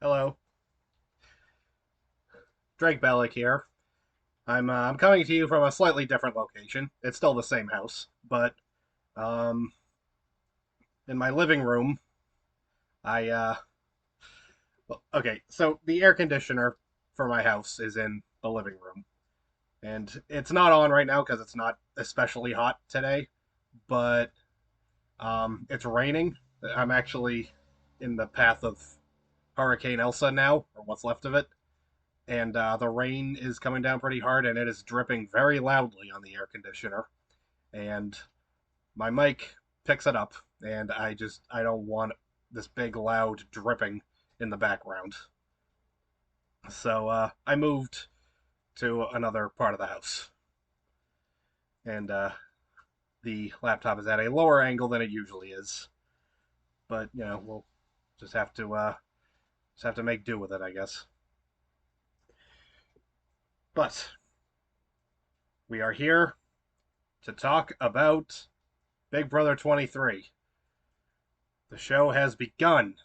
Hello, Drake Bellick here. I'm coming to you from a slightly different location. It's still the same house, but um, in my living room, I well, okay. So the air conditioner for my house is in the living room, and it's not on right now because it's not especially hot today. But it's raining. I'm actually in the path of Hurricane Elsa now, or what's left of it, and the rain is coming down pretty hard, and it is dripping very loudly on the air conditioner. And my mic picks it up, and I don't want this big loud dripping in the background. So I moved to another part of the house, and the laptop is at a lower angle than it usually is. But we'll just have to make do with it, I guess. But we are here to talk about Big Brother 23. The show has begun,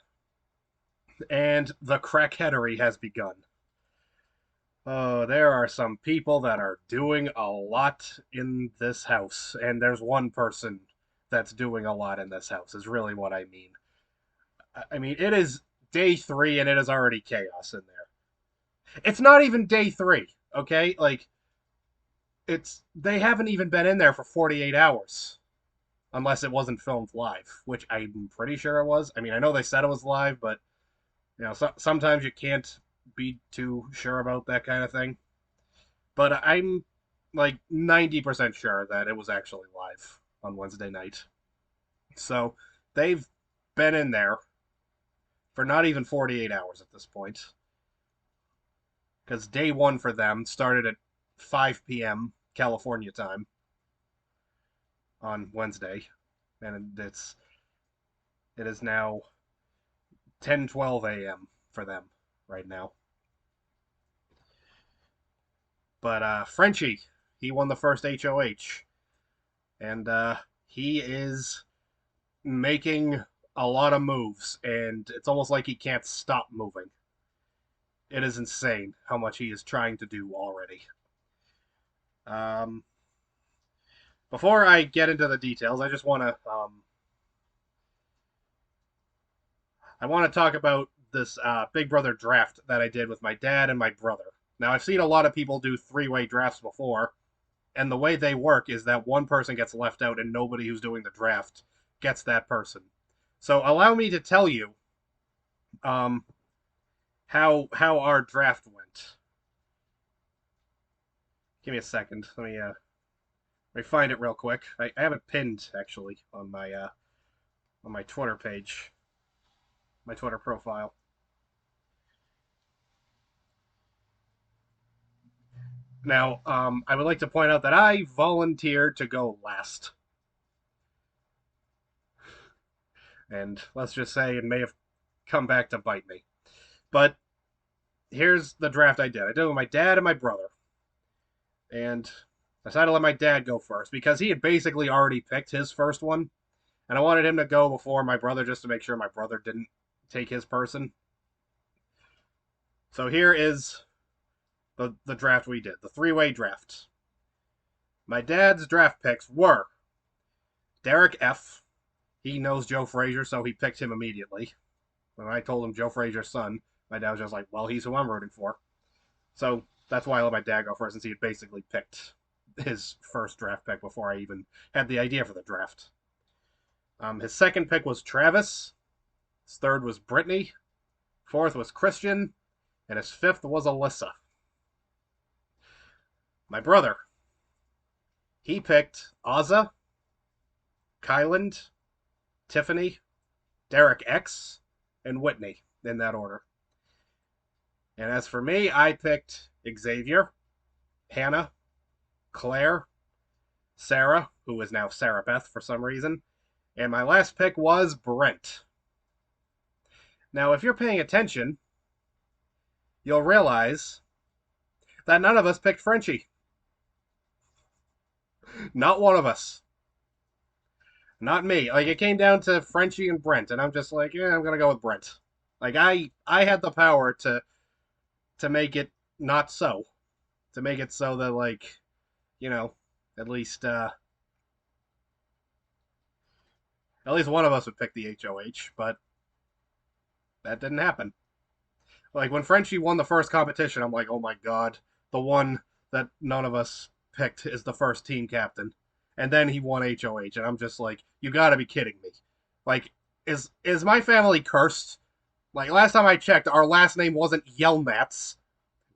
and the crackheadery has begun. Oh, there are some people that are doing a lot in this house, and there's one person that's doing a lot in this house, is really what I mean. I mean, it is day three, and it is already chaos in there. It's not even day three, okay? Like, they haven't even been in there for 48 hours, unless it wasn't filmed live, which I'm pretty sure it was. I mean, I know they said it was live, but, sometimes you can't be too sure about that kind of thing. But I'm like 90% sure that it was actually live on Wednesday night. So they've been in there for not even 48 hours at this point. Because day one for them started at 5 p.m. California time on Wednesday. And it is now 10:12 a.m. for them right now. But Frenchie, he won the first HOH. And he is making a lot of moves, and it's almost like he can't stop moving. It is insane how much he is trying to do already. Um, Before I get into the details, I want to talk about this Big Brother draft that I did with my dad and my brother. Now I've seen a lot of people do three-way drafts before, and the way they work is that one person gets left out, and nobody who's doing the draft gets that person. So allow me to tell you um, how our draft went. Give me a second. Let me find it real quick. I have it pinned actually on my Twitter page, my Twitter profile. Now, I would like to point out that I volunteered to go last, and let's just say it may have come back to bite me. But here's the draft I did. I did it with my dad and my brother, and I decided to let my dad go first because he had basically already picked his first one, and I wanted him to go before my brother just to make sure my brother didn't take his person. So here is the draft we did, the three-way draft. My dad's draft picks were Derek F. He knows Joe Frazier, so he picked him immediately. When I told him Joe Frazier's son, my dad was just like, well, he's who I'm rooting for. So that's why I let my dad go first, since he had basically picked his first draft pick before I even had the idea for the draft. His second pick was Travis. His third was Brittany. Fourth was Christian. And his fifth was Alyssa. My brother, he picked Ozza, Kyland, Tiffany, Derek X, and Whitney in that order. And as for me, I picked Xavier, Hannah, Claire, Sarah, who is now Sarah Beth for some reason, and my last pick was Brent. Now, if you're paying attention, you'll realize that none of us picked Frenchie. Not one of us. Not me. Like, it came down to Frenchie and Brent, and I'm just like, yeah, I'm going to go with Brent. Like I had the power to make it not so, to make it so that like, you know, at least at least one of us would pick the HOH, but that didn't happen. Like when Frenchie won the first competition, I'm like, oh my god, the one that none of us picked is the first team captain, and then he won HOH, and I'm just like, you got to be kidding me. Like, is my family cursed? Like last time I checked, our last name wasn't Yelnats.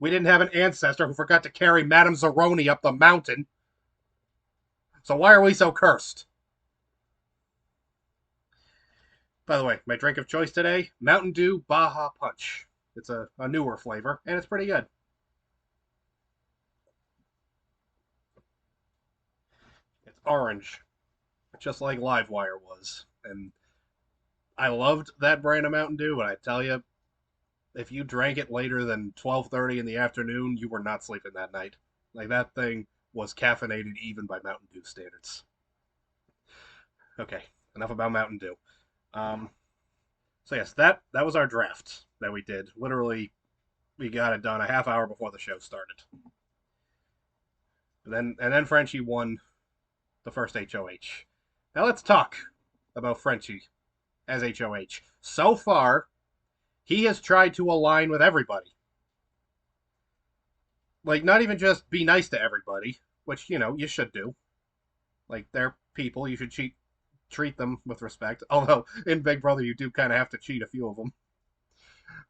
We didn't have an ancestor who forgot to carry Madame Zeroni up the mountain. So why are we so cursed? By the way, my drink of choice today, Mountain Dew Baja Punch. It's a newer flavor, and it's pretty good. It's orange, just like Livewire was. And I loved that brand of Mountain Dew, but I tell you, if you drank it later than 12:30 in the afternoon, you were not sleeping that night. Like that thing was caffeinated even by Mountain Dew standards. Okay, enough about Mountain Dew. Um, so yes, that was our draft that we did. Literally, we got it done a half hour before the show started. And then Frenchie won the first HOH. Now let's talk about Frenchie as HOH. So far, he has tried to align with everybody. Like, not even just be nice to everybody, which, you should do. Like, they're people, you should treat them with respect. Although, in Big Brother, you do kind of have to cheat a few of them.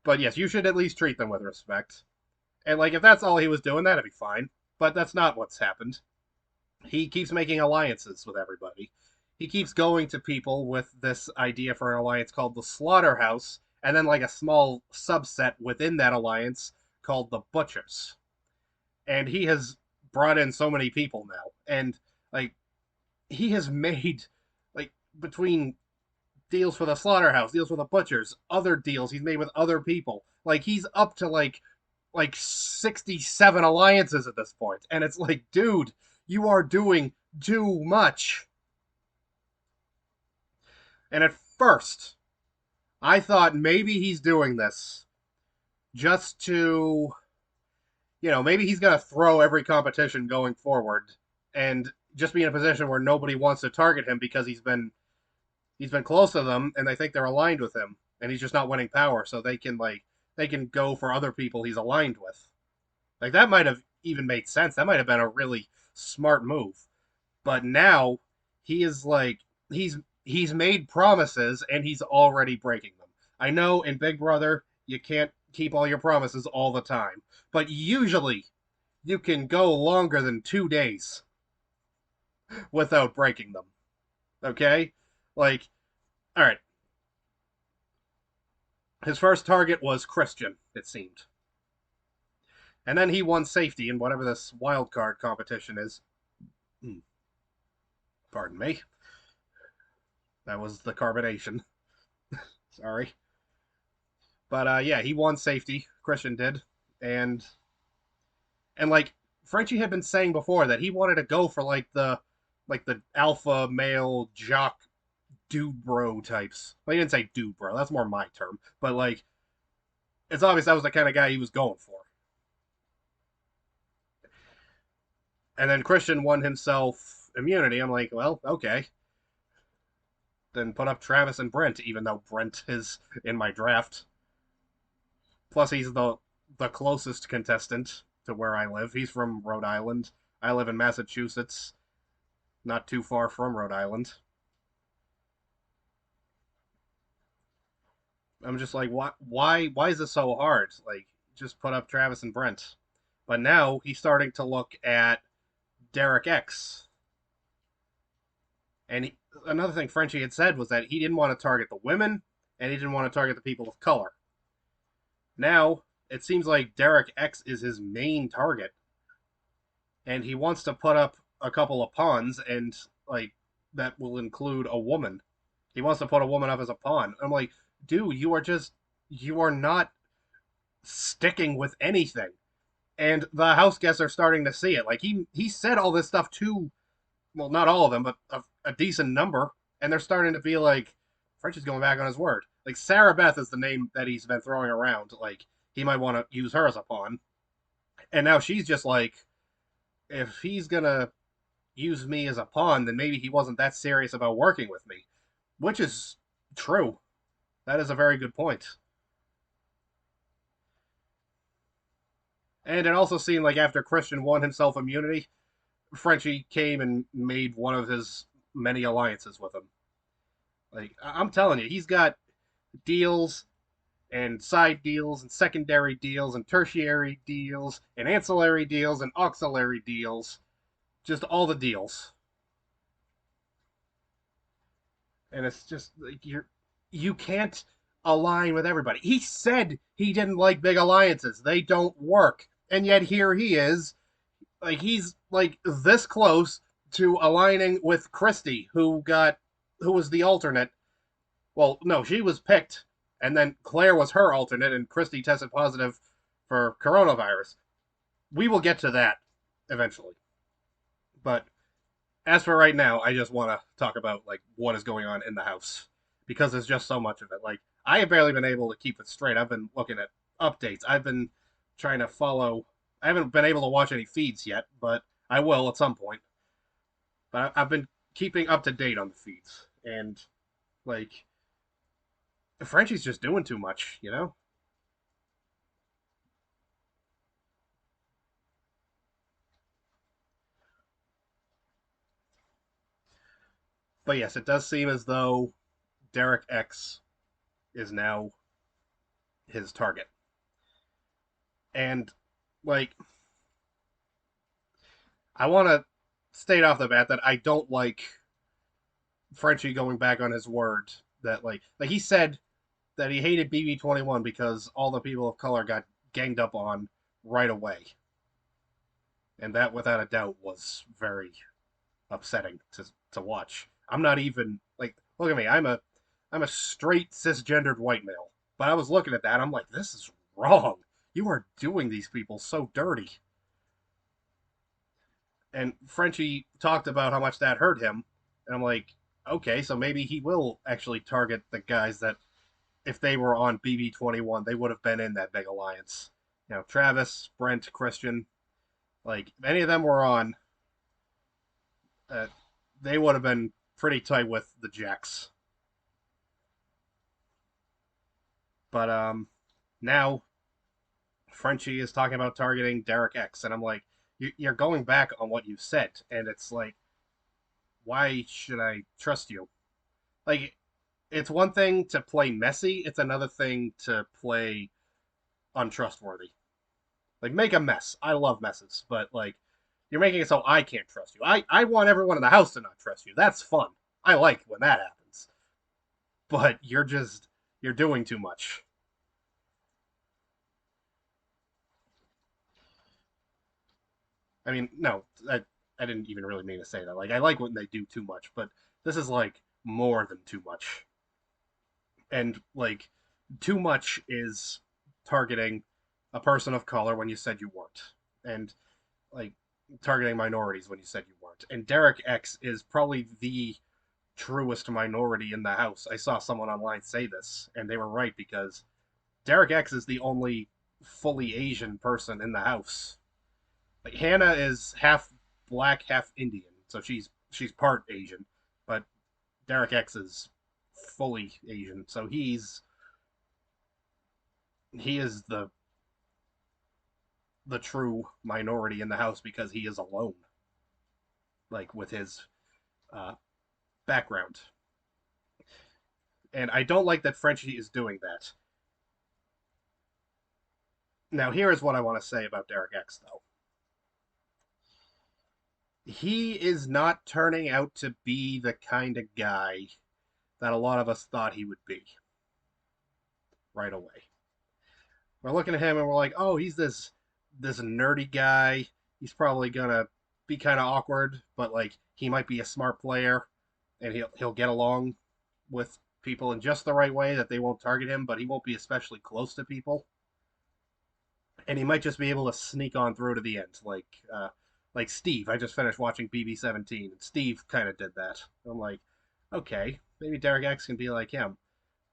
But yes, you should at least treat them with respect. And, like, if that's all he was doing, that'd be fine. But that's not what's happened. He keeps making alliances with everybody. He keeps going to people with this idea for an alliance called the Slaughterhouse, and then like a small subset within that alliance called the Butchers. And he has brought in so many people now, and like he has made like between deals for the Slaughterhouse, deals for the Butchers, other deals he's made with other people. Like he's up to like 67 alliances at this point, and it's like, dude, you are doing too much. And at first, I thought maybe he's doing this just to, maybe he's going to throw every competition going forward and just be in a position where nobody wants to target him because he's been close to them and they think they're aligned with him and he's just not winning power, so they can go for other people he's aligned with. Like that might have even made sense. That might have been a really smart move. But now he is like he's made promises and he's already breaking them. I know in Big Brother you can't keep all your promises all the time, but usually you can go longer than 2 days without breaking them. Okay? Like, all right. His first target was Christian, it seemed. And then he won safety in whatever this wild card competition is. Pardon me. That was the carbonation. Sorry. But yeah, he won safety. Christian did, and like Frenchie had been saying before that he wanted to go for like the alpha male jock dude bro types. Well, he didn't say dude bro. That's more my term. But like, it's obvious that was the kind of guy he was going for. And then Christian won himself immunity. I'm like, well, okay. Then put up Travis and Brent, even though Brent is in my draft. Plus, he's the closest contestant to where I live. He's from Rhode Island. I live in Massachusetts, not too far from Rhode Island. I'm just like, why is this so hard? Like, just put up Travis and Brent. But now he's starting to look at Derek X. And another thing Frenchie had said was that he didn't want to target the women and he didn't want to target the people of color. Now, it seems like Derek X is his main target. And he wants to put up a couple of pawns, and, like, that will include a woman. He wants to put a woman up as a pawn. I'm like, dude, you are not sticking with anything. And the house guests are starting to see it. Like, he said all this stuff to, not all of them, but a decent number. And they're starting to be like, French is going back on his word. like Sarah Beth is the name that he's been throwing around. Like he might want to use her as a pawn, and now she's just like, if he's gonna use me as a pawn, then maybe he wasn't that serious about working with me, which is true. That is a very good point. And it also seemed like after Christian won himself immunity, Frenchie came and made one of his many alliances with him. Like I'm telling you, he's got deals and side deals and secondary deals and tertiary deals and ancillary deals and auxiliary deals. Just all the deals. And it's just like you can't align with everybody. He said he didn't like big alliances. They don't work. And yet here he is. Like he's like this close to aligning with Christie, who was the alternate. Well, no, she was picked, and then Claire was her alternate, and Christie tested positive for coronavirus. We will get to that eventually. But as for right now, I just want to talk about like what is going on in the house because there's just so much of it. Like I have barely been able to keep it straight. I've been looking at updates. I've been trying to follow. I haven't been able to watch any feeds yet, but I will at some point. But I've been keeping up to date on the feeds, and like Frenchie's just doing too much, you know. But yes, it does seem as though Derek X is now his target, and like I want to state off the bat that I don't like Frenchie going back on his word that like he said that he hated BB-21 because all the people of color got ganged up on right away, and that without a doubt was very upsetting to watch. I'm not even like look at me. I'm a straight cisgendered white male, but I was looking at that. I'm like, this is wrong. You are doing these people so dirty. And Frenchie talked about how much that hurt him, and I'm like, okay, so maybe he will actually target the guys that if they were on BB-21, they would have been in that big alliance. You know, Travis, Brent, Christian, like if any of them were on, uh, they would have been pretty tight with the Jacks. But now Frenchie is talking about targeting Derek X, and I'm like, you're going back on what you said, and it's like, why should I trust you? Like, it's one thing to play messy; it's another thing to play untrustworthy. Like, make a mess. I love messes, but like, you're making it so I can't trust you. I want everyone in the house to not trust you. That's fun. I like when that happens. But you're doing too much. I mean, no, I didn't even really mean to say that. Like, I like when they do too much, but this is like more than too much. And like, too much is targeting a person of color when you said you weren't, and like targeting minorities when you said you weren't. And Derek X is probably the truest minority in the house. I saw someone online say this, and they were right because Derek X is the only fully Asian person in the house. Like Hannah is half black, half Indian, so she's part Asian, but Derek X is fully Asian, so he is the true minority in the house because he is alone, like with his uh, background. And I don't like that Frenchie is doing that. Now, here is what I want to say about Derek X, though. He is not turning out to be the kind of guy that a lot of us thought he would be right away. We're looking at him and we're like, oh, he's this nerdy guy. He's probably gonna be kind of awkward, but like he might be a smart player, and he'll get along with people in just the right way that they won't target him, but he won't be especially close to people, and he might just be able to sneak on through to the end, like Steve. I just finished watching BB-17, and Steve kind of did that. I'm like, okay, maybe Derek X can be like him,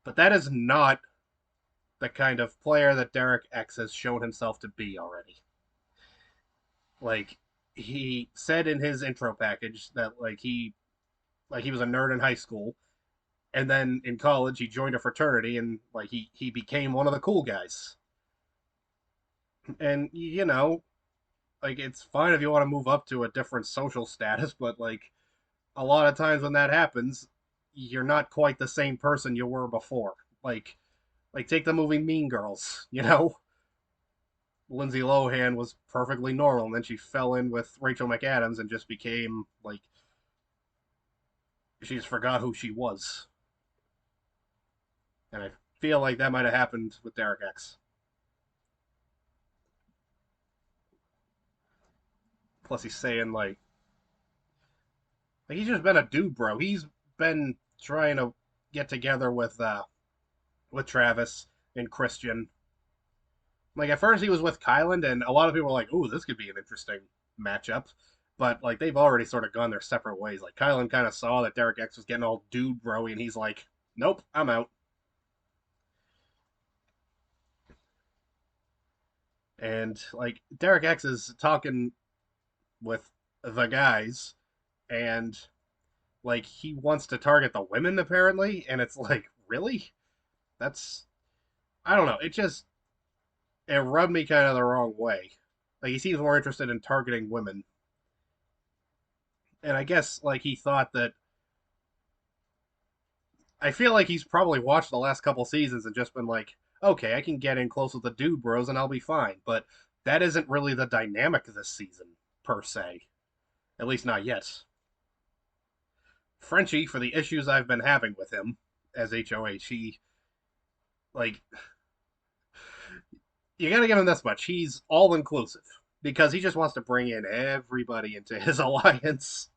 But that is not the kind of player that Derek X has shown himself to be already. Like he said in his intro package that he was a nerd in high school, and then in college he joined a fraternity and he became one of the cool guys. And it's fine if you want to move up to a different social status, but a lot of times when that happens, you're not quite the same person you were before. Take the movie Mean Girls, Lindsay Lohan was perfectly normal, and then she fell in with Rachel McAdams and just became she just forgot who she was. And I feel like that might have happened with Derek X. Plus, he's saying he's just been a dude, bro. He's been trying to get together with Travis and Christian. At first he was with Kyland, and a lot of people were like, "Ooh, this could be an interesting matchup." But they've already sort of gone their separate ways. Kyland kind of saw that Derek X was getting all dude broy, and he's like, "Nope, I'm out." And Derek X is talking with the guys, and he wants to target the women apparently, and it's really? That's I don't know. It rubbed me kind of the wrong way. He seems more interested in targeting women, and I guess he thought that. I feel like he's probably watched the last couple seasons and just been like, okay, I can get in close with the dude bros and I'll be fine. But that isn't really the dynamic this season per se, at least not yet. Frenchie, for the issues I've been having with him as HOH, he like you got to give him this much. He's all inclusive because he just wants to bring in everybody into his alliance.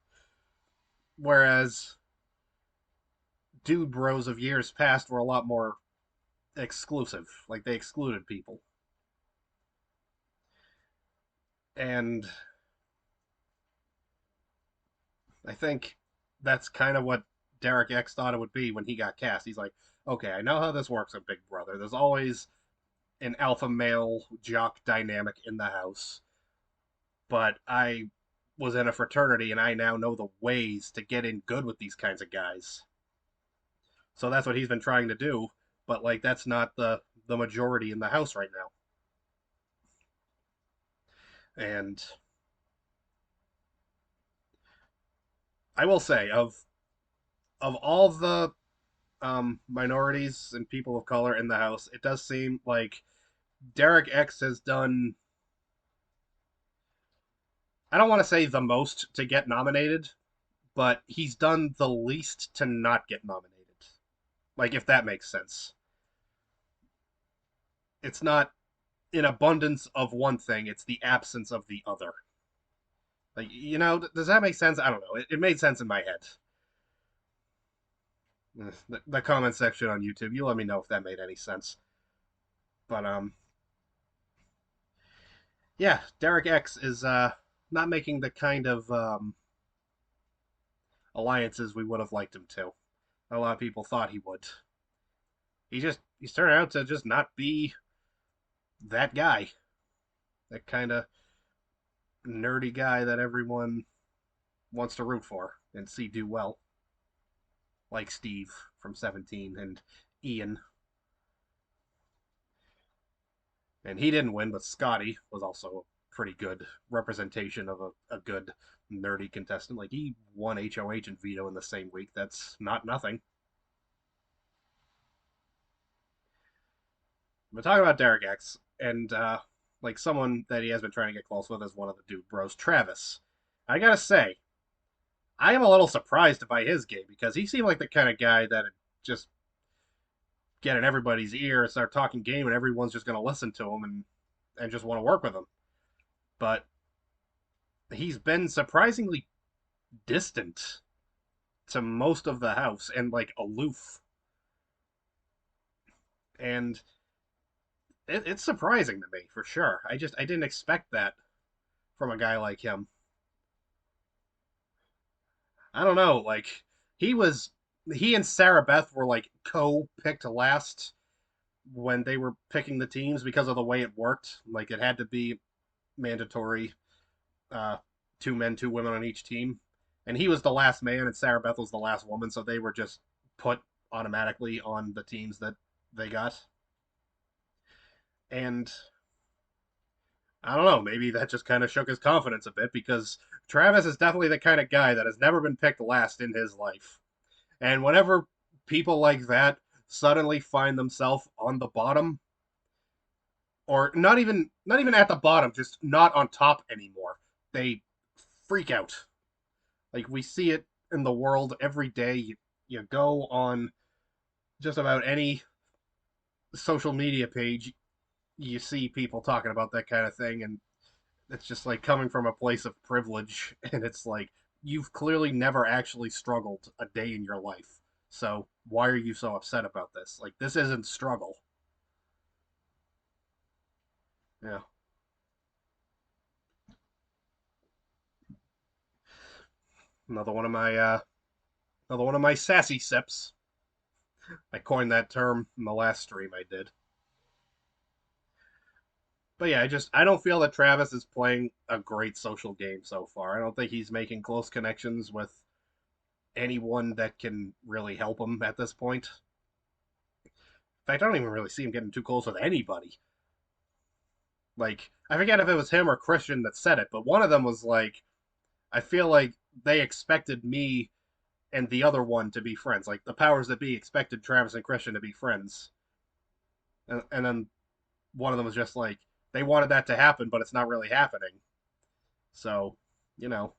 Whereas dude bros of years past were a lot more exclusive. They excluded people. And I think that's kind of what Derek X thought it would be when he got cast. He's like, okay, I know how this works in Big Brother. There's always an alpha male jock dynamic in the house. But I was in a fraternity and I now know the ways to get in good with these kinds of guys. So that's what he's been trying to do, but that's not the majority in the house right now. And I will say of all the minorities and people of color in the house, it does seem like Derek X has done. I don't want to say the most to get nominated, but he's done the least to not get nominated. If that makes sense. It's not an abundance of one thing, it's the absence of the other. Does that make sense? I don't know. It made sense in my head. The comment section on YouTube, you let me know if that made any sense. But yeah, Derek X is not making the kind of alliances we would have liked him to. A lot of people thought he would. He's turned out to just not be that guy. That kind of nerdy guy that everyone wants to root for and see do well. Like Steve from 17 and Ian. And he didn't win, but Scotty was also a pretty good representation of a good nerdy contestant. He won HOH and veto in the same week. That's not nothing. We're talking about Derek X, and someone that he has been trying to get close with is one of the dude bros, Travis. I gotta say, I am a little surprised by his game because he seemed like the kind of guy that just get in everybody's ear and start talking game, and everyone's just gonna listen to him and just want to work with him. But he's been surprisingly distant to most of the house and aloof. And it's surprising to me for sure. I didn't expect that from a guy like him. I don't know, he was he and Sarah Beth were like co-picked last when they were picking the teams because of the way it worked. Like it had to be mandatory, uh, two men, two women on each team, and he was the last man, and Sarah Beth was the last woman, so they were just put automatically on the teams that they got. And I don't know, maybe that just kind of shook his confidence a bit because Travis is definitely the kind of guy that has never been picked last in his life. And whenever people like that suddenly find themselves on the bottom, or not even at the bottom, just not on top anymore, they freak out. Like we see it in the world every day. You go on just about any social media page, you see people talking about that kind of thing, and it's just like coming from a place of privilege, and it's like you've clearly never actually struggled a day in your life. So why are you so upset about this? Like this isn't struggle. Yeah. Another one of my sassy sips. I coined that term in the last stream I did. But yeah, I don't feel that Travis is playing a great social game so far. I don't think he's making close connections with anyone that can really help him at this point. In fact, I don't even really see him getting too close with anybody. Like, I forget if it was him or Christian that said it, but one of them was like, I feel like they expected me and the other one to be friends. Like, the powers that be expected Travis and Christian to be friends. And then one of them was just like, they wanted that to happen, but it's not really happening. So, you know,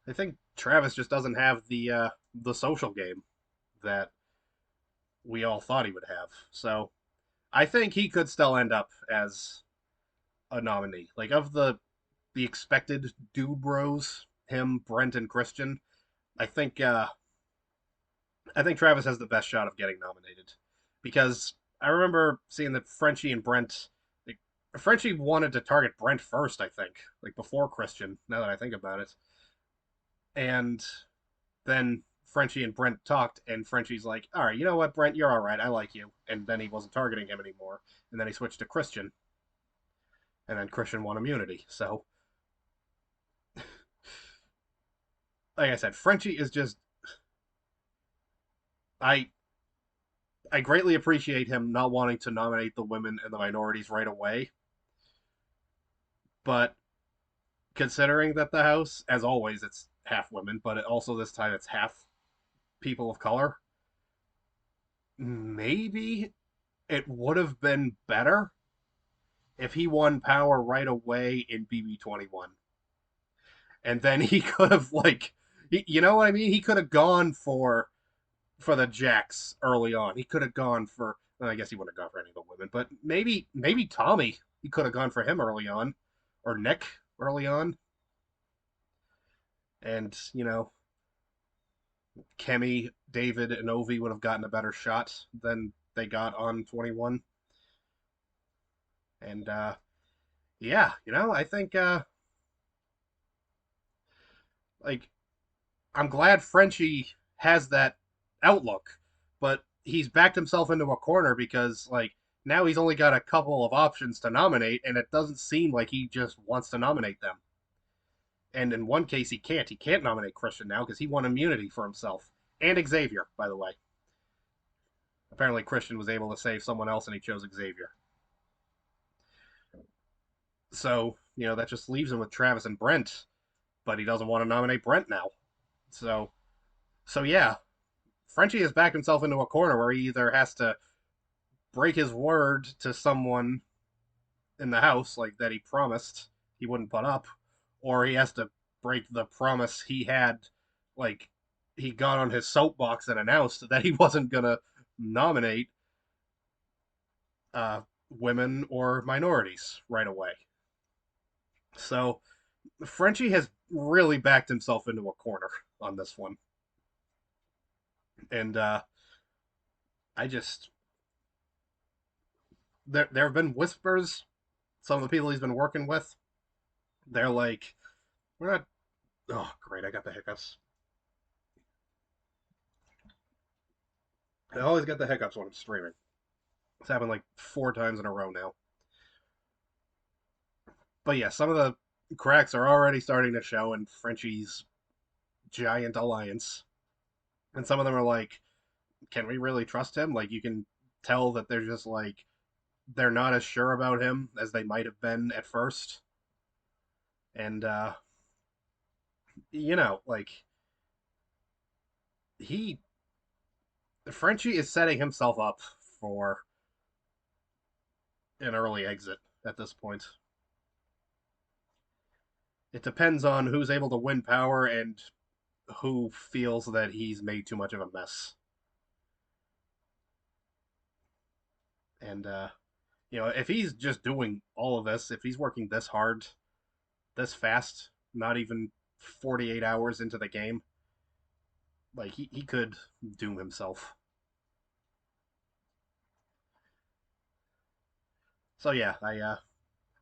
I think Travis just doesn't have the social game that we all thought he would have. So I think he could still end up as a nominee. Like of the expected dude bros, him, Brent, and Christian. I think uh, I think Travis has the best shot of getting nominated because I remember seeing that Frenchie and Brent. Like, Frenchie wanted to target Brent first, I think, like before Christian. Now that I think about it, and then Frenchie and Brent talked, and Frenchie's like, "All right, you know what, Brent, you're all right. I like you." And then he wasn't targeting him anymore, and then he switched to Christian, and then Christian won immunity. So, like I said, Frenchie is just I I greatly appreciate him not wanting to nominate the women and the minorities right away, but considering that the House, as always, it's half women, but also this time it's half people of color, maybe it would have been better if he won power right away in BB21. And then he could have like you know what I mean? He could have gone for the Jacks early on. He could have gone for well, I guess he wouldn't have gone for any of the women, but maybe Tommy he could have gone for him early on or Nick early on. And, Kemi, David, and Ovi would have gotten a better shot than they got on 21. And yeah, I think like I'm glad Frenchie has that outlook, but he's backed himself into a corner because like now he's only got a couple of options to nominate, and it doesn't seem like he just wants to nominate them. And in one case, he can't. He can't nominate Christian now because he won immunity for himself and Xavier, by the way. Apparently, Christian was able to save someone else, and he chose Xavier. So that just leaves him with Travis and Brent, but he doesn't want to nominate Brent now. So yeah, Frenchie has backed himself into a corner where he either has to break his word to someone in the house, like that he promised he wouldn't put up, or he has to break the promise he had, like he got on his soapbox and announced that he wasn't gonna nominate women or minorities right away. So Frenchie has really backed himself into a corner on this one, and I just there have been whispers. Some of the people he's been working with, they're like, "We're not." Oh, great! I got the hiccups. I always get the hiccups when I'm streaming. It's happened like 4 times in a row now. But yeah, some of the cracks are already starting to show in Frenchie's giant alliance. And some of them are like, can we really trust him? Like, you can tell that they're just like, they're not as sure about him as they might have been at first. And, like, he, Frenchie is setting himself up for an early exit at this point. It depends on who's able to win power and who feels that he's made too much of a mess. And if he's just doing all of this, if he's working this hard, this fast, not even 48 hours into the game, like he could doom himself. So yeah,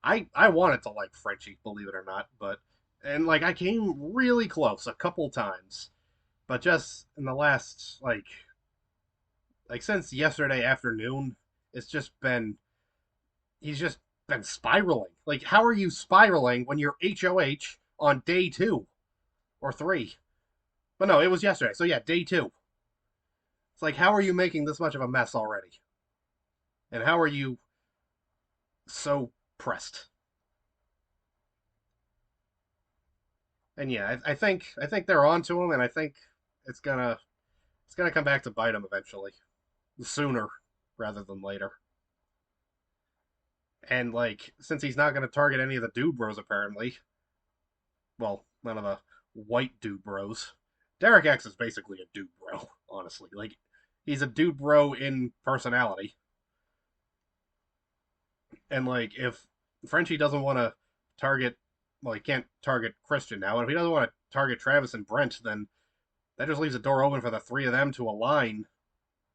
I wanted to like Frenchie, believe it or not, but and like I came really close a couple times, but just in the last like since yesterday afternoon, it's just been he's just been spiraling. Like, how are you spiraling when you're HOH on day 2 or 3? But no, it was yesterday. So yeah, day 2. It's like, how are you making this much of a mess already? And how are you so pressed? And yeah, I think they're on to him, and I think it's gonna it's gonna come back to bite him eventually, sooner rather than later. And like, since he's not gonna target any of the dude bros apparently, well, none of the white dude bros. Derek X is basically a dude bro, honestly. Like, he's a dude bro in personality. And like, if Frenchie doesn't want to target, well, he can't target Christian now. And if he doesn't want to target Travis and Brent, then that just leaves the door open for the three of them to align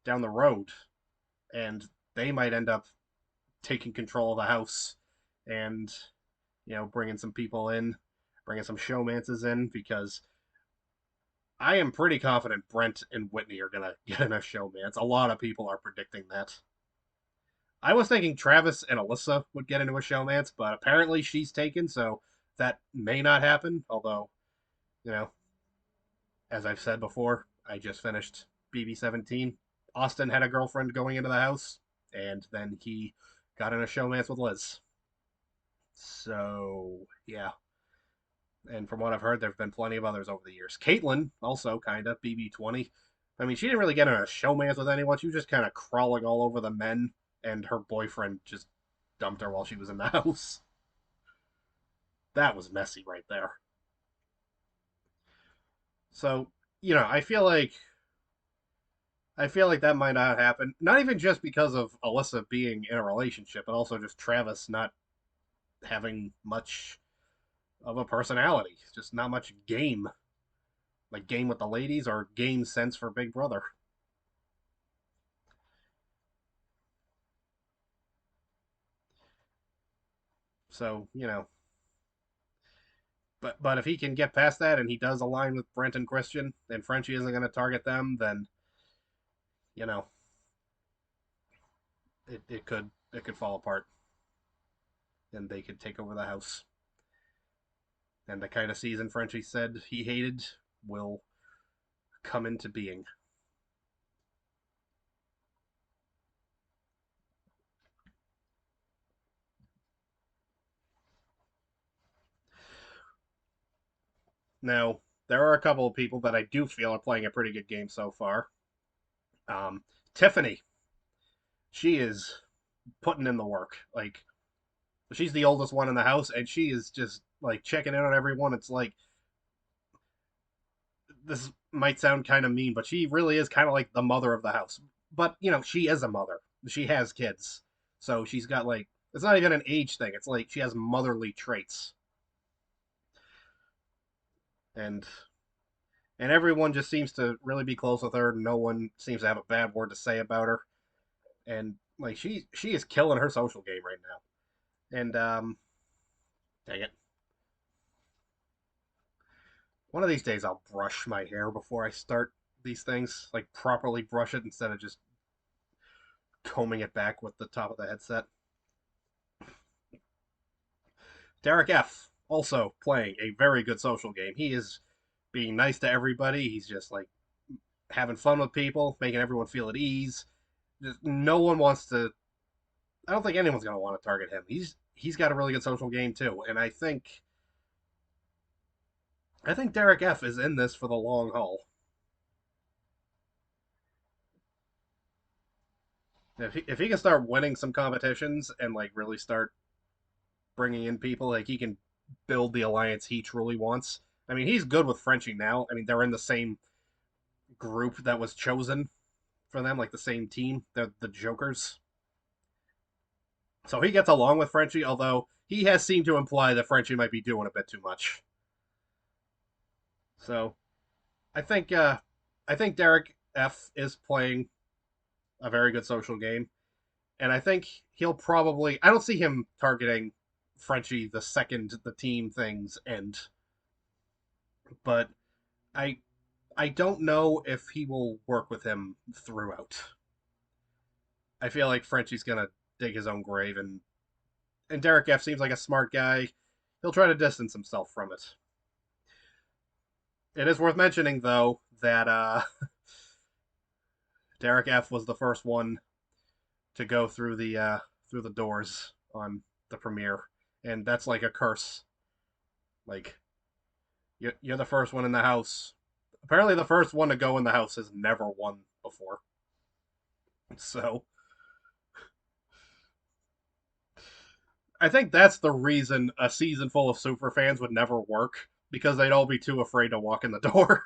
down the road, and they might end up taking control of the house and bringing some people in, bringing some showmances in because I am pretty confident Brent and Whitney are gonna get in a showmance. A lot of people are predicting that. I was thinking Travis and Alyssa would get into a showmance, but apparently she's taken, so that may not happen. Although, you know, as I've said before, I just finished BB17. Austin had a girlfriend going into the house, and then he got in a showmance with Liz. So, yeah. And from what I've heard, there have been plenty of others over the years. Caitlyn, also kind of, BB20. I mean, she didn't really get in a showmance with anyone. She was just kind of crawling all over the men, and her boyfriend just dumped her while she was in the house. That was messy right there. So, I feel like that might not happen. Not even just because of Alyssa being in a relationship, but also just Travis not having much of a personality. Just not much game. Like game with the ladies or game sense for Big Brother. So, but if he can get past that and he does align with Brent and Christian, and Frenchie isn't going to target them, then you know it could fall apart, and they could take over the house. And the kind of season Frenchie said he hated will come into being. Now, there are a couple of people that I do feel are playing a pretty good game so far. Um, Tiffany, she is putting in the work. Like, she's the oldest one in the house, and she is just like checking in on everyone. It's like this might sound kind of mean, but she really is kind of like the mother of the house. But she is a mother. She has kids, so she's got like it's not even an age thing. It's like she has motherly traits, and everyone just seems to really be close with her. No one seems to have a bad word to say about her, and like she is killing her social game right now. And dang it, one of these days I'll brush my hair before I start these things, like properly brush it instead of just combing it back with the top of the headset. Derek F. also playing a very good social game. He is being nice to everybody. He's just like having fun with people, making everyone feel at ease. Just, no one wants to. I don't think anyone's going to want to target him. He's got a really good social game too, and I think Derek F is in this for the long haul. If he can start winning some competitions and like really start bringing in people, like he can build the alliance he truly wants. I mean, he's good with Frenchie now. I mean, they're in the same group that was chosen for them, like the same team. They're the Jokers. So he gets along with Frenchie, although he has seemed to imply that Frenchie might be doing a bit too much. So I think I think Derek F is playing a very good social game, and I think he'll probably. I don't see him targeting Frenchie the second the team things end, but I I don't know if he will work with him throughout. I feel like Frenchie's gonna dig his own grave, and Derek F seems like a smart guy. He'll try to distance himself from it. It is worth mentioning though that Derek F was the first one to go through the doors on the premiere, and that's like a curse. Like you're the first one in the house. Apparently, the first one to go in the house has never won before. So I think that's the reason a season full of super fans would never work because they'd all be too afraid to walk in the door.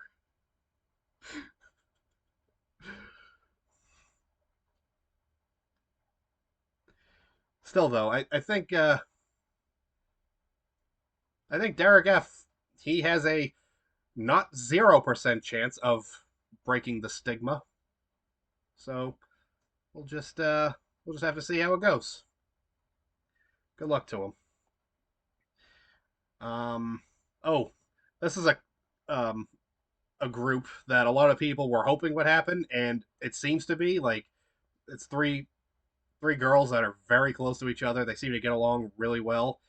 Still, though, I think Derek F. He has a not 0% chance of breaking the stigma. So we'll just have to see how it goes. Good luck to him. Um, oh, this is um a group that a lot of people were hoping would happen, and it seems to be like it's three girls that are very close to each other. They seem to get along really well.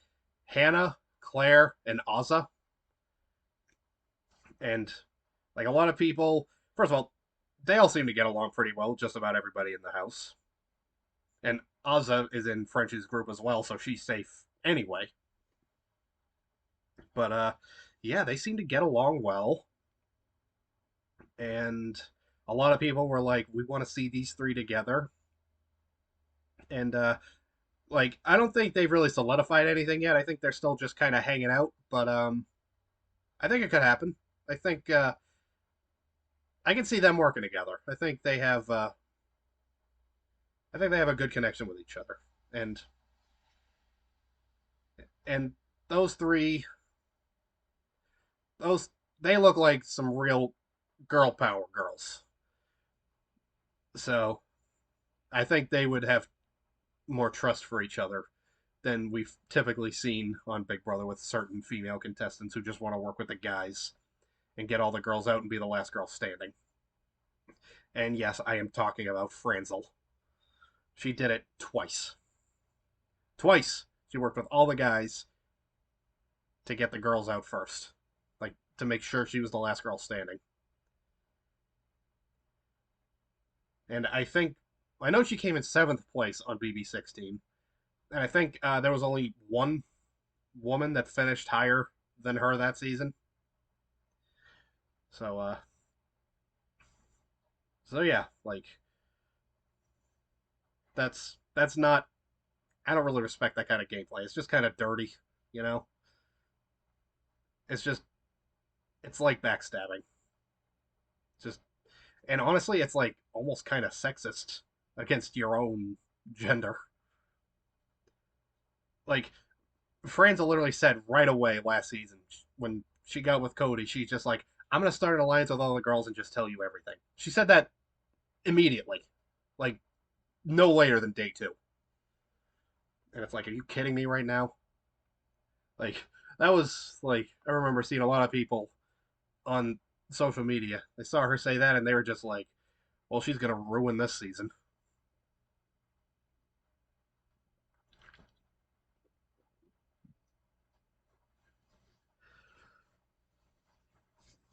Hannah, Claire, and Ozza, and like a lot of people. First of all, they all seem to get along pretty well. Just about everybody in the house, and Ozza is in French's group as well, so she's safe anyway. But yeah, they seem to get along well, and a lot of people were like, "We want to see these three together." And like, I don't think they've really solidified anything yet. I think they're still just kind of hanging out, but I think it could happen. I think I can see them working together. I think they have a good connection with each other, and and those three, those they look like some real girl power girls. So I think they would have more trust for each other than we've typically seen on Big Brother with certain female contestants who just want to work with the guys and get all the girls out and be the last girl standing. And yes, I am talking about Franzel. She did it twice. Twice. She worked with all the guys to get the girls out first. Like, to make sure she was the last girl standing. And I know she came in seventh place on BB16. And I think there was only one woman that finished higher than her that season. So, so yeah, like, that's not. I don't really respect that kind of gameplay. It's just kind of dirty, you know. It's just it's like backstabbing. It's just and honestly, it's like almost kind of sexist against your own gender. Like Franza literally said right away last season when she got with Cody, she's just like, "I'm gonna start an alliance with all the girls and just tell you everything." She said that immediately, like no later than day two. And it's like, are you kidding me right now? Like that was like I remember seeing a lot of people on social media. They saw her say that and they were just like, "Well, she's gonna ruin this season."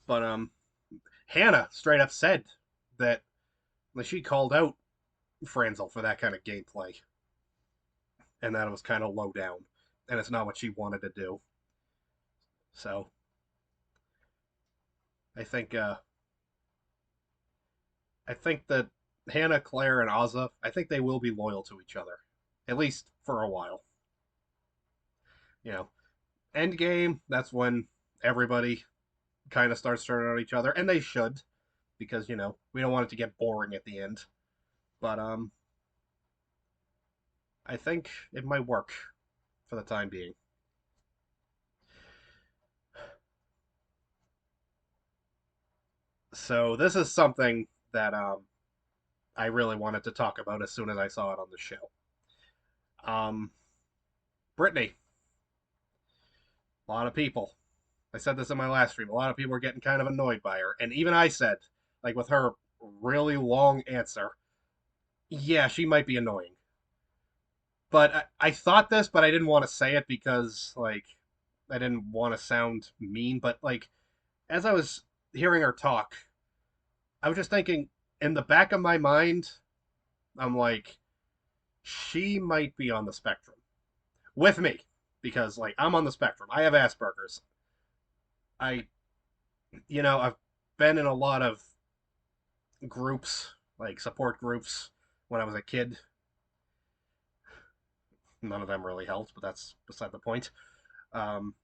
But Hannah straight up said that like, she called out Franzel for that kind of gameplay, and that it was kind of low down, and it's not what she wanted to do. So I think I think that Hannah, Claire, and Ozza, I think they will be loyal to each other, at least for a while. You know, Endgame, that's when everybody kind of starts turning on each other, and they should, because we don't want it to get boring at the end. But I think it might work for the time being. So this is something that I really wanted to talk about as soon as I saw it on the show. Um, Brittany, a lot of people. I said this in my last stream. A lot of people were getting kind of annoyed by her, and even I said, like with her really long answer, yeah, she might be annoying. But I thought this, but I didn't want to say it because like I didn't want to sound mean. But like as I was hearing her talk, I was just thinking in the back of my mind, I'm like, she might be on the spectrum with me because like I'm on the spectrum. I have Asperger's. I I've been in a lot of groups, like support groups when I was a kid. None of them really helped, but that's beside the point. Um,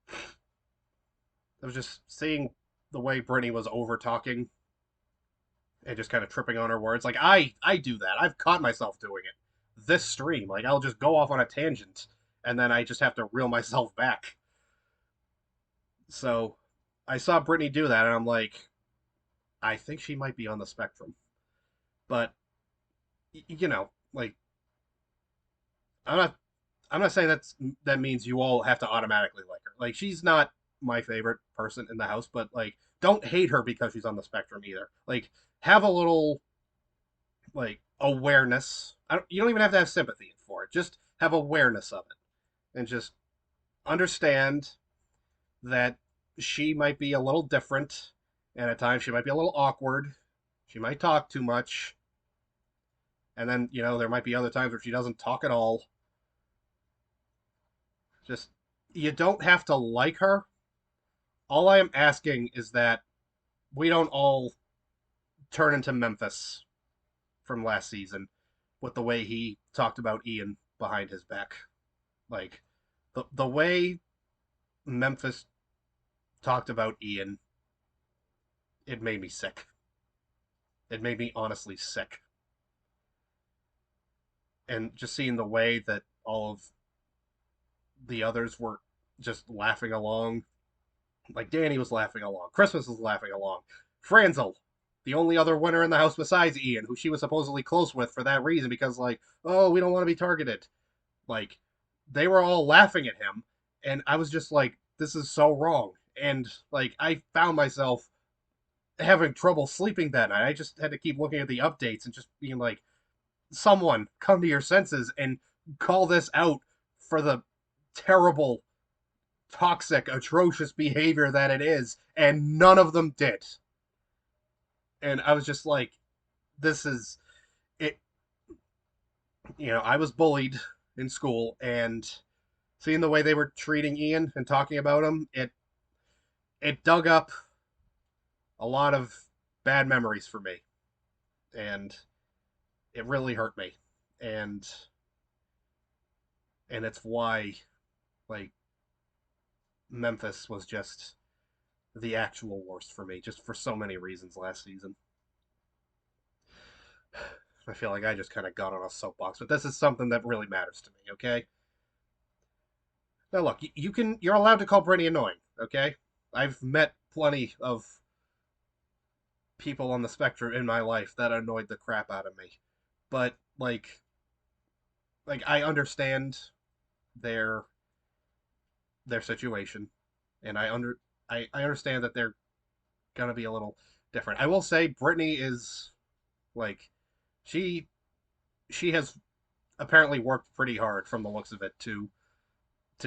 I was just seeing the way Brittany was over talking and just kind of tripping on her words. Like I do that. I've caught myself doing it. This stream, like I'll just go off on a tangent and then I just have to reel myself back. So I saw Brittany do that and I'm like, I think she might be on the spectrum. But like I'm not I'm not saying that means you all have to automatically like her. Like she's not my favorite person in the house, but like don't hate her because she's on the spectrum either. Like have a little like awareness. You don't even have to have sympathy for it. Just have awareness of it and just understand that she might be a little different and at times she might be a little awkward. She might talk too much. And then, there might be other times where she doesn't talk at all. Just you don't have to like her. All I am asking is that we don't all turn into Memphis from last season with the way he talked about Ian behind his back. Like the way Memphis talked about Ian, it made me sick. It made me honestly sick. And just seeing the way that all of the others were just laughing along. Like Danny was laughing along. Christmas was laughing along. Franzel, the only other winner in the house besides Ian, who she was supposedly close with for that reason, because like, oh, we don't want to be targeted. Like, they were all laughing at him, and I was just like, this is so wrong. And like, I found myself having trouble sleeping that night. I just had to keep looking at the updates and just being like, someone come to your senses and call this out for the terrible, toxic, atrocious behavior that it is. And none of them did. And I was just like, this is it. I was bullied in school, and seeing the way they were treating Ian and talking about him, it dug up a lot of bad memories for me, and it really hurt me, and it's why like Memphis was just the actual worst for me, just for so many reasons last season. I feel like I just kind of got on a soapbox, but this is something that really matters to me. Okay. Now look, you're allowed to call Brittany annoying. Okay. I've met plenty of people on the spectrum in my life that annoyed the crap out of me, but like I understand their situation, and I understand that they're gonna be a little different. I will say Brittany is like she she has apparently worked pretty hard from the looks of it to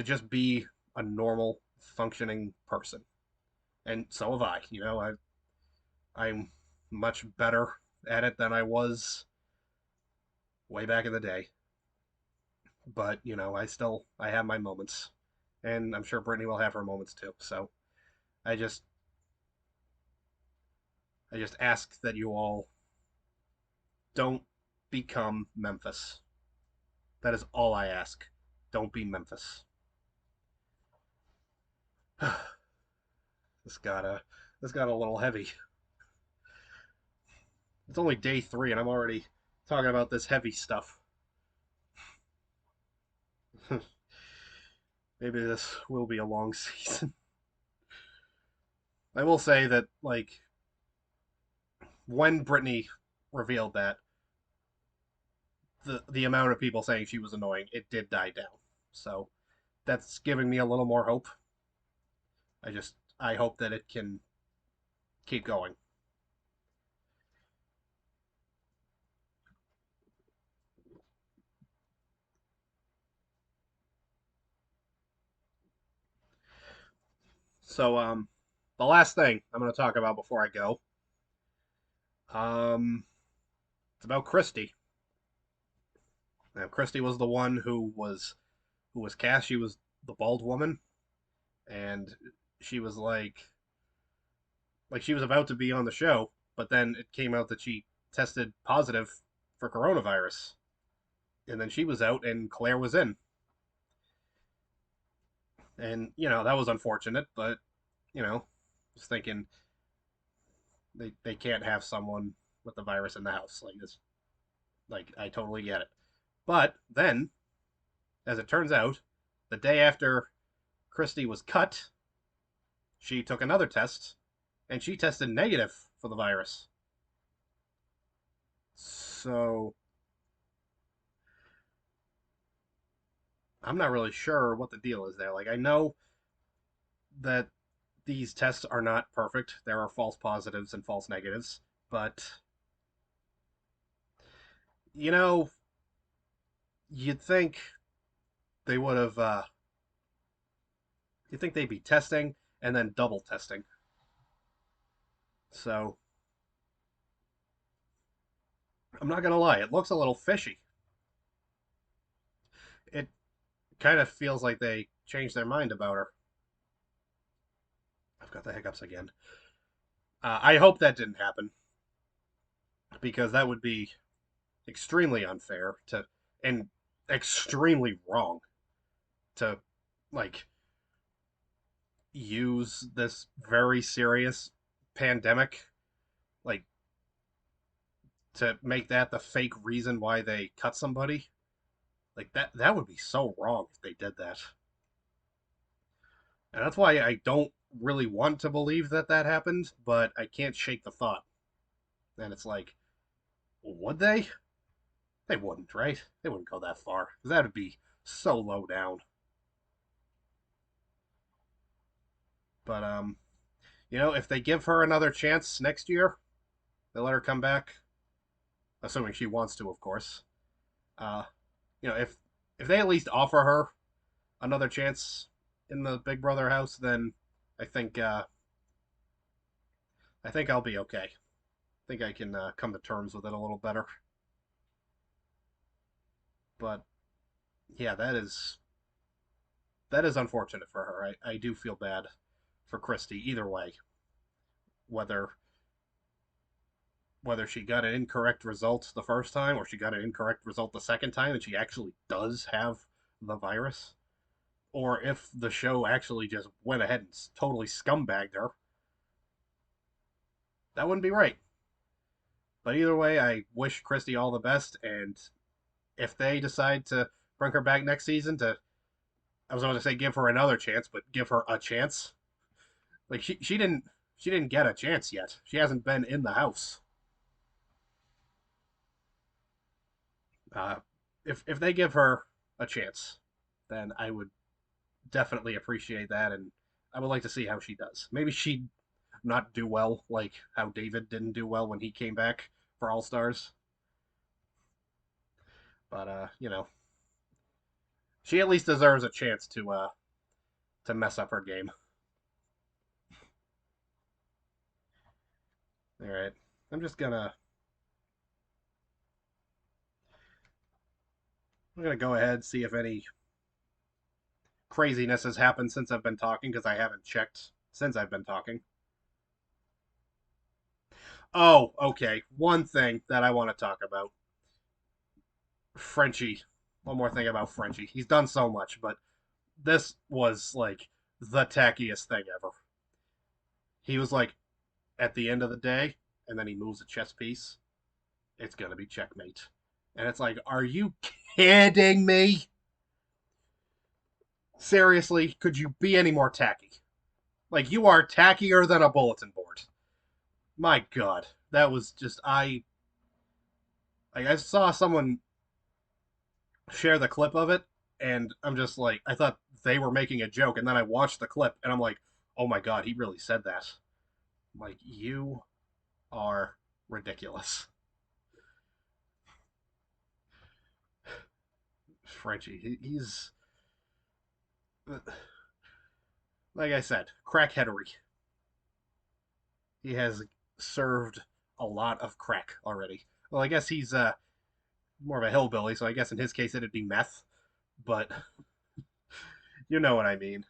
just be a normal functioning person. and so have I. I'm much better at it than I was way back in the day. But I have my moments, and I'm sure Brittany will have her moments too. So I just I just ask that you all don't become Memphis. That is all I ask. Don't be Memphis. this got a this got a little heavy. It's only day 3, and I'm already talking about this heavy stuff. Maybe this will be a long season. I will say that, like, when Brittany revealed that, the amount of people saying she was annoying, it did die down. So that's giving me a little more hope. I hope that it can keep going. So the last thing I'm going to talk about before I go, um, it's about Christy. Now, Christy was the one who was cast. She was the bald woman, and she was like she was about to be on the show, but then it came out that she tested positive for coronavirus, and then she was out, and Claire was in, and that was unfortunate, but just thinking they can't have someone with the virus in the house like this. Like, I totally get it, but then, as it turns out, the day after Christy was cut, she took another test, and she tested negative for the virus. So I'm not really sure what the deal is there. Like, I know that these tests are not perfect. There are false positives and false negatives, but you know, you'd think they would have. You'd think they'd be testing and then double testing. So I'm not gonna lie, it looks a little fishy. It kind of feels like they changed their mind about her. I've got the hiccups again. I hope that didn't happen because that would be extremely unfair to and extremely wrong to like use this very serious pandemic like to make that the fake reason why they cut somebody. Like, that would be so wrong if they did that. And that's why I don't really want to believe that that happened, but I can't shake the thought. And it's like, well, would they? They wouldn't, right? They wouldn't go that far. That would be so low down. But if they give her another chance next year, they let her come back, assuming she wants to, of course. Uh, if they at least offer her another chance in the Big Brother house, then I think uh, I think I'll be okay. I think I can come to terms with it a little better. But yeah, that is unfortunate for her. I do feel bad for Christy either way, whether whether she got an incorrect result the first time or she got an incorrect result the second time and she actually does have the virus, or if the show actually just went ahead and totally scumbagged her. That wouldn't be right. But either way, I wish Christy all the best, and if they decide to bring her back next season I was going to say give her another chance, but give her a chance. Like, she didn't get a chance yet. She hasn't been in the house. Uh, if they give her a chance, then I would definitely appreciate that, and I would like to see how she does. Maybe she'd not do well like how David didn't do well when he came back for All Stars, but she at least deserves a chance to mess up her game. All right. I'm just gonna I'm gonna go ahead see if any craziness has happened since I've been talking because I haven't checked since I've been talking. Oh, okay. One thing that I want to talk about. Frenchie. One more thing about Frenchie. He's done so much, but this was like the tackiest thing ever. He was like, at the end of the day, and then he moves a chess piece. It's gonna be checkmate. And it's like, are you kidding me? Seriously, could you be any more tacky? Like, you are tackier than a bulletin board. My God, that was just I saw someone share the clip of it, and I'm just like, I thought they were making a joke, and then I watched the clip, and I'm like, oh my God, he really said that. I'm like, you are ridiculous. Frenchie, he's like I said, crackheadery. He has served a lot of crack already. Well, I guess he's more of a hillbilly, so I guess in his case it'd be meth, but you know what I mean.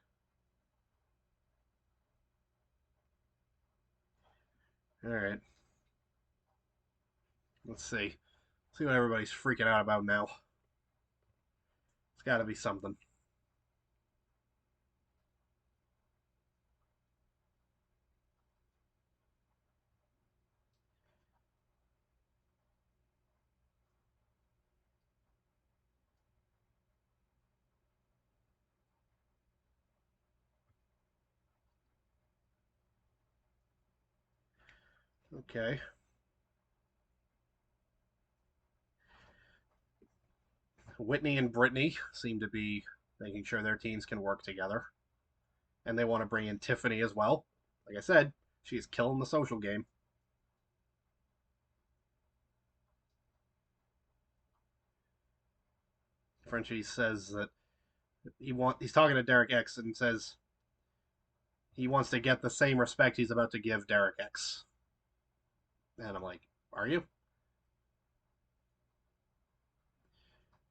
All right, let's see. See what everybody's freaking out about now. It's got to be something. Okay. Whitney and Brittany seem to be making sure their teams can work together, and they want to bring in Tiffany as well. Like I said, she's killing the social game. Frenchie says that he's talking to Derek X and says he wants to get the same respect he's about to give Derek X. And I'm like, are you?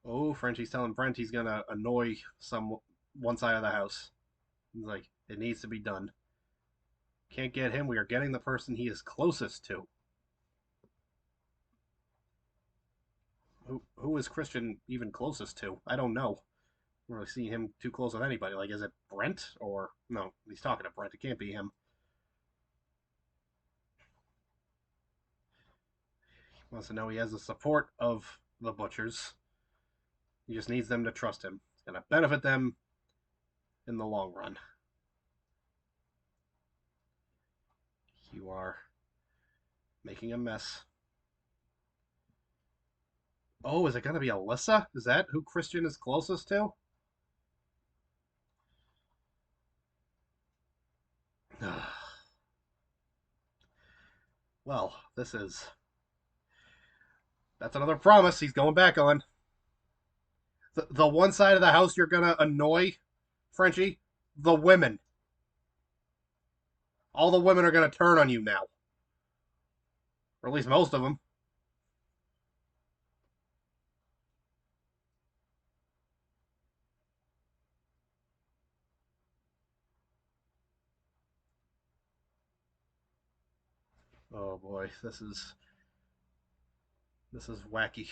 Oh, Frenchie's telling Brent he's gonna annoy some one side of the house. He's like, it needs to be done. Can't get him. We are getting the person he is closest to. Who is Christian even closest to? I don't know. I don't really see him too close with anybody. Like, is it Brent or no? He's talking to Brent. It can't be him. He wants to know he has the support of the butchers. He just needs them to trust him. It's gonna benefit them in the long run. You are making a mess. Oh, is it gonna be Alyssa? Is that who Christian is closest to? Well, this is that's another promise he's going back on. The one side of the house you're gonna annoy, Frenchie, the women. All the women are gonna turn on you now, or at least most of them. Oh boy, this is wacky.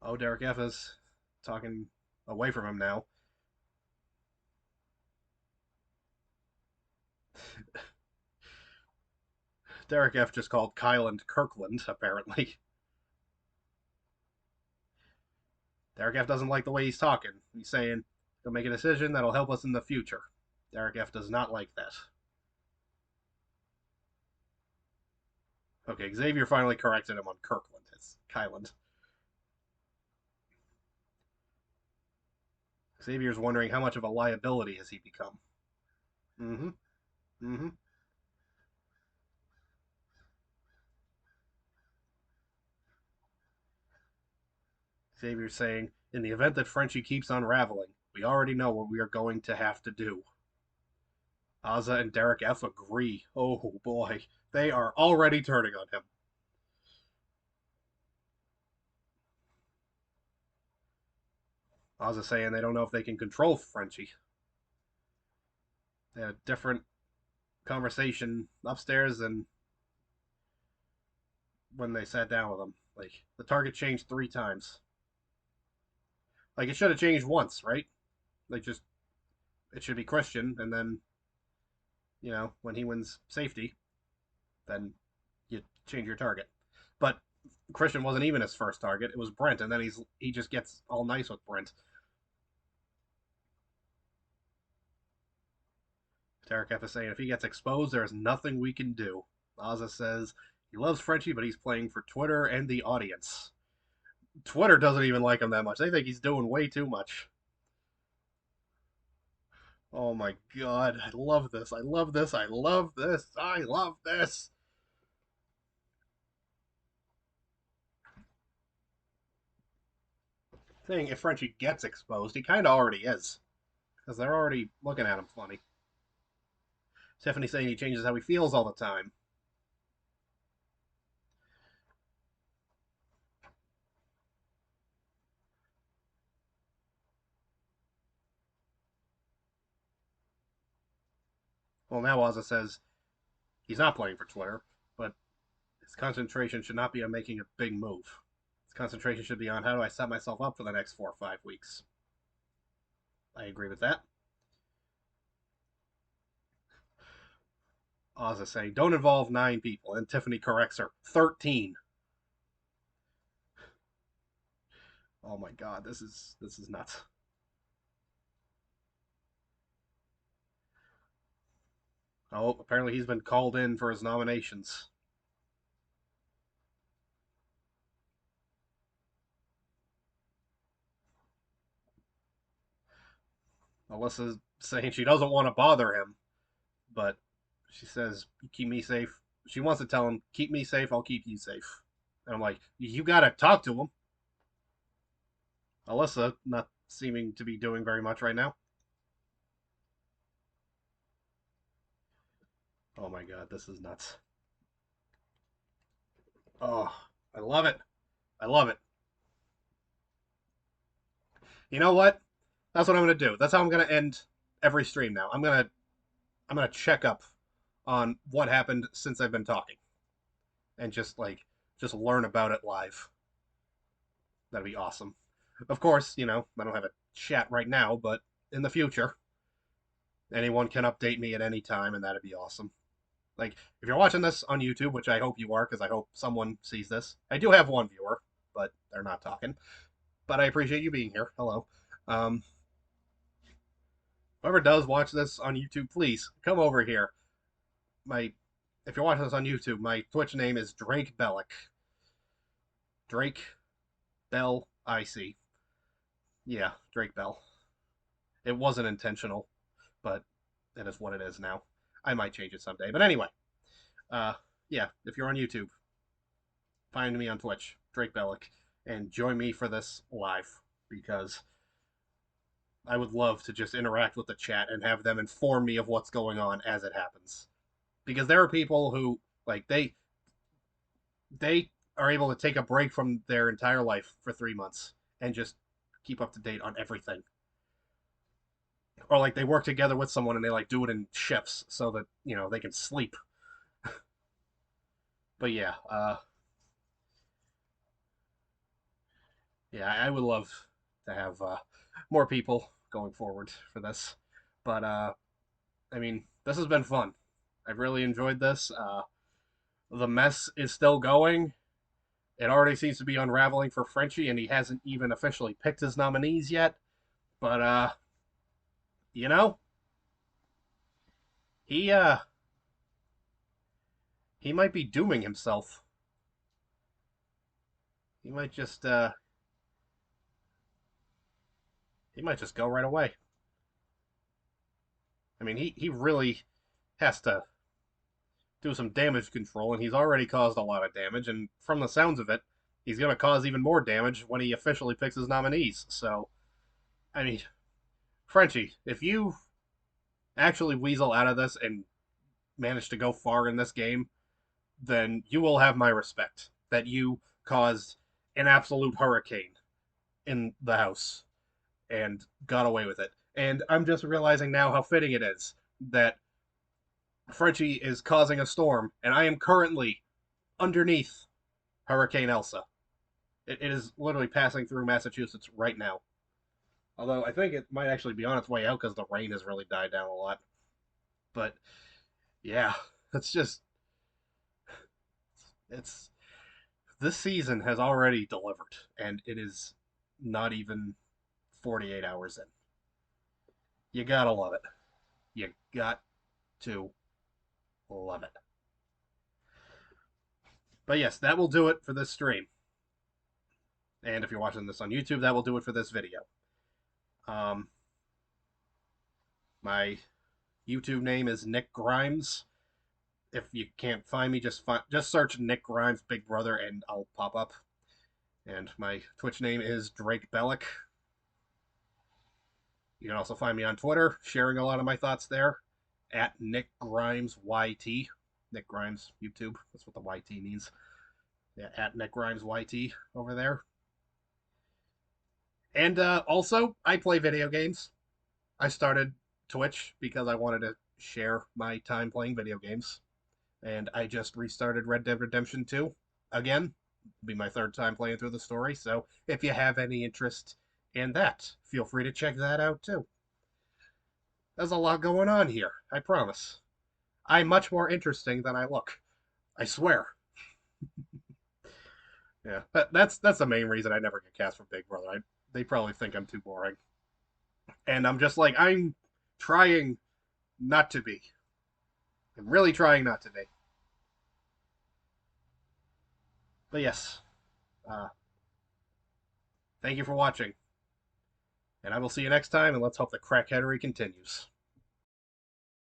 Oh, Derek F is talking away from him now. Derek F just called Kyland Kirkland, apparently. Derek F doesn't like the way he's talking. He's saying he'll make a decision that'll help us in the future. Derek F does not like that. Okay, Xavier finally corrected him on Kirkland. It's Kyland. Xavier's wondering how much of a liability has he become. Mm-hmm. Mm-hmm. Xavier's saying, in the event that Frenchie keeps unraveling, we already know what we are going to have to do. Ozza and Derek F agree. Oh boy, they are already turning on him. Ozza saying they don't know if they can control Frenchie. They had a different conversation upstairs than when they sat down with him. Like, the target changed 3 times. Like, it should have changed once, right? Like, just, it should be Christian, and then, when he wins safety, then you change your target. But Christian wasn't even his first target. It was Brent, and then he just gets all nice with Brent. Derek F is saying if he gets exposed, there's nothing we can do. Ozza says he loves Frenchie, but he's playing for Twitter and the audience. Twitter doesn't even like him that much. They think he's doing way too much. Oh my god, I love this. I love this. I love this. I love this. Thing, if Frenchie gets exposed, he kind of already is. Because they're already looking at him funny. Tiffany saying he changes how he feels all the time. Well, now Ozza says he's not playing for Twitter, but his concentration should not be on making a big move. His concentration should be on how do I set myself up for the next 4 or 5 weeks. I agree with that. Ozza saying, don't involve 9 people, and Tiffany corrects her, 13. Oh my god, this is nuts. Oh, apparently he's been called in for his nominations. Alyssa's saying she doesn't want to bother him, but she says, keep me safe. She wants to tell him, keep me safe, I'll keep you safe. And I'm like, you gotta talk to him. Alyssa not seeming to be doing very much right now. Oh my god, this is nuts. Oh, I love it. I love it. You know what? That's what I'm gonna do. That's how I'm gonna end every stream now. I'm gonna check up on what happened since I've been talking. And just learn about it live. That'd be awesome. Of course, I don't have a chat right now, but in the future, anyone can update me at any time, and that'd be awesome. Like, if you're watching this on YouTube, which I hope you are, because I hope someone sees this. I do have one viewer, but they're not talking. But I appreciate you being here. Hello. Um, Whoever does watch this on YouTube, please come over here. If you're watching this on YouTube, my Twitch name is Drake Bellick. Drake Bell IC. Yeah, Drake Bell. It wasn't intentional, but it is what it is now. I might change it someday. But anyway, yeah, if you're on YouTube, find me on Twitch, Drake Bellick, and join me for this live because I would love to just interact with the chat and have them inform me of what's going on as it happens. Because there are people who they are able to take a break from their entire life for 3 months and just keep up to date on everything. Or like they work together with someone and they do it in shifts so that they can sleep. But yeah, I would love to have more people going forward for this. But I mean, this has been fun. I've really enjoyed this. The mess is still going. It already seems to be unraveling for Frenchie, and he hasn't even officially picked his nominees yet. But you know, he he might be dooming himself. He might just go right away. I mean, he really has to do some damage control, and he's already caused a lot of damage. And from the sounds of it, he's going to cause even more damage when he officially picks his nominees. So, I mean, Frenchie, if you actually weasel out of this and manage to go far in this game, then you will have my respect. That you caused an absolute hurricane in the house and got away with it. And I'm just realizing now how fitting it is that Frenchie is causing a storm, and I am currently underneath Hurricane Elsa. It is literally passing through Massachusetts right now. Although I think it might actually be on its way out because the rain has really died down a lot. But yeah, it's just it's this season has already delivered, and it is not even 48 hours in. You gotta love it. You got to love it. But yes, that will do it for this stream. And if you're watching this on YouTube, that will do it for this video. Um, my YouTube name is Nick Grimes. If you can't find me, just search Nick Grimes Big Brother and I'll pop up. And my Twitch name is Drake Bellick. You can also find me on Twitter, sharing a lot of my thoughts there, at Nick Grimes YT. Nick Grimes YouTube. That's what the YT means. Yeah, at Nick Grimes YT over there. And also, I play video games. I started Twitch because I wanted to share my time playing video games. And I just restarted Red Dead Redemption 2 again. It'll be my third time playing through the story, so if you have any interest in that, feel free to check that out too. There's a lot going on here, I promise. I'm much more interesting than I look. I swear. Yeah, that's the main reason I never get cast for Big Brother. They probably think I'm too boring. And I'm just like, I'm trying not to be. I'm really trying not to be. But yes, uh, thank you for watching. And I will see you next time, and let's hope the crackheadery continues.